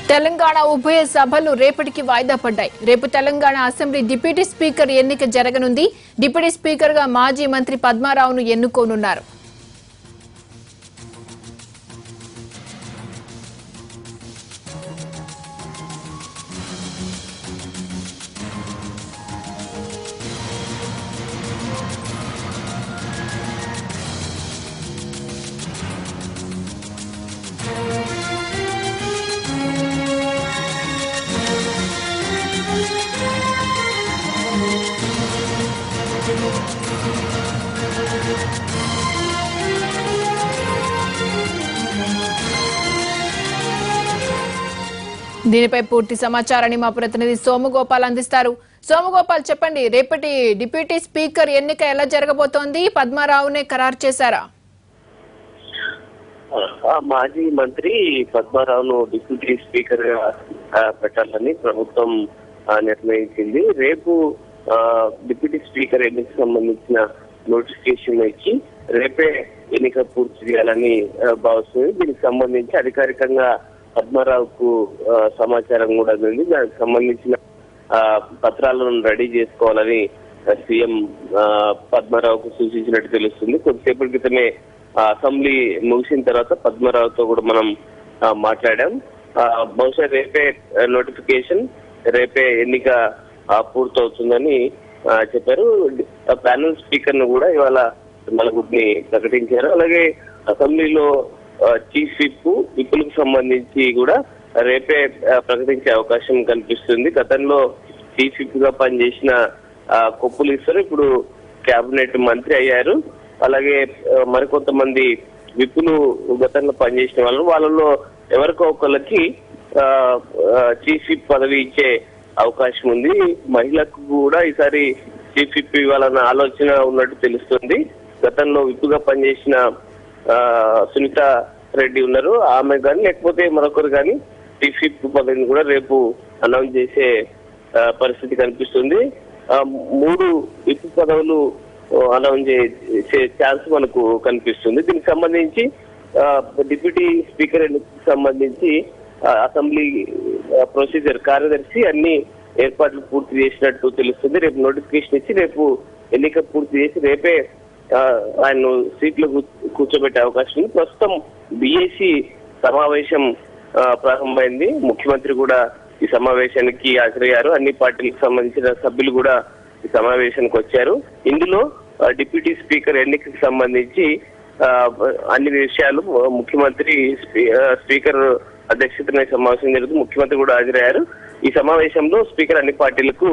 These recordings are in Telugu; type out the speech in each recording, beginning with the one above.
తెలంగాణ ఉభయ సభలు రేపటికి వాయిదా పడ్డాయి. రేపు తెలంగాణ అసెంబ్లీ డిప్యూటీ స్పీకర్ ఎన్నిక జరగనుంది. డిప్యూటీ స్పీకర్ గా మాజీ మంత్రి పద్మారావును ఎన్నుకోనున్నారు. దీనిపై పూర్తి సమాచారాన్ని మా ప్రతినిధి సోమగోపాల్ అందిస్తారు. సోమగోపాల్, చెప్పండి, రేపటి డిప్యూటీ స్పీకర్ ఎన్నిక ఎలా జరగబోతోంది? పద్మారావునే ఖరారు చేశారా? మాజీ మంత్రి పద్మారావును డిప్యూటీ స్పీకర్ గా పెట్టాలని ప్రభుత్వం నిర్ణయించింది. రేపు డిప్యూటీ స్పీకర్ ఎన్నికకు సంబంధించిన నోటిఫికేషన్ ఇచ్చి రేపే ఎన్నిక పూర్తి చేయాలని భావిస్తుంది. దీనికి సంబంధించి అధికారికంగా పద్మారావుకు సమాచారం కూడా ఉంది. దానికి సంబంధించిన పత్రాలను రెడీ చేసుకోవాలని సీఎం పద్మారావుకు సూచించినట్టు తెలుస్తుంది. కొద్దిసేపటి క్రితమే అసెంబ్లీ ముగిసిన తర్వాత పద్మారావుతో కూడా మనం మాట్లాడాం. బహుశా రేపే నోటిఫికేషన్, రేపే ఎన్నిక పూర్తవుతుందని చెప్పారు. ప్యానెల్ స్పీకర్ ను కూడా ఇవాళ నలుగురిని ప్రకటించారు. అలాగే అసెంబ్లీలో చీఫ్ విప్పులకు సంబంధించి కూడా రేపే ప్రకటించే అవకాశం కనిపిస్తుంది. గతంలో చీఫ్ విప్ గా పనిచేసిన కొప్పులు ఇస్తారు, ఇప్పుడు కేబినెట్ మంత్రి అయ్యారు. అలాగే మరికొంతమంది విప్పులు గతంలో పనిచేసిన వాళ్ళలో ఎవరికో ఒకళ్ళకి చీఫ్ విప్ పదవి ఇచ్చే అవకాశం ఉంది. మహిళకు కూడా ఈసారి చీఫ్ విప్ ఇవ్వాలన్న ఆలోచన ఉన్నట్టు తెలుస్తుంది. గతంలో విప్పుగా పనిచేసిన సునీత రెడ్డి ఉన్నారు, ఆమె కానీ లేకపోతే మరొకరు కానీ చీఫ్ విప్ పదవిని కూడా రేపు అనౌన్స్ చేసే పరిస్థితి కనిపిస్తుంది. 3 విప్ పదవులు అనౌన్స్ చేసే ఛాన్స్ మనకు కనిపిస్తుంది. దీనికి సంబంధించి డిప్యూటీ స్పీకర్ ఎన్నికకు సంబంధించి అసెంబ్లీ ప్రొసీజర్ కార్యదర్శి అన్ని ఏర్పాట్లు పూర్తి చేసినట్టు తెలుస్తుంది. రేపు నోటిఫికేషన్ ఇచ్చి రేపు ఎన్నిక పూర్తి చేసి రేపే ఆయన సీట్లు కూర్చోబెట్టే అవకాశం ఉంది. ప్రస్తుతం బిఏసి సమావేశం ప్రారంభమైంది. ముఖ్యమంత్రి కూడా ఈ సమావేశానికి హాజరయ్యారు. అన్ని పార్టీలకు సంబంధించిన సభ్యులు కూడా ఈ సమావేశానికి వచ్చారు. ఇందులో డిప్యూటీ స్పీకర్ ఎన్నికకు సంబంధించి అన్ని విషయాలు ముఖ్యమంత్రి స్పీకర్ అధ్యక్షతన సమావేశం జరుగుతుంది. ముఖ్యమంత్రి కూడా హాజరయ్యారు. ఈ సమావేశంలో స్పీకర్ అన్ని పార్టీలకు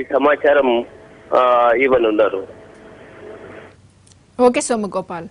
ఈ సమాచారం ఇవ్వనున్నారు. ఓకే సోమగోపాల్.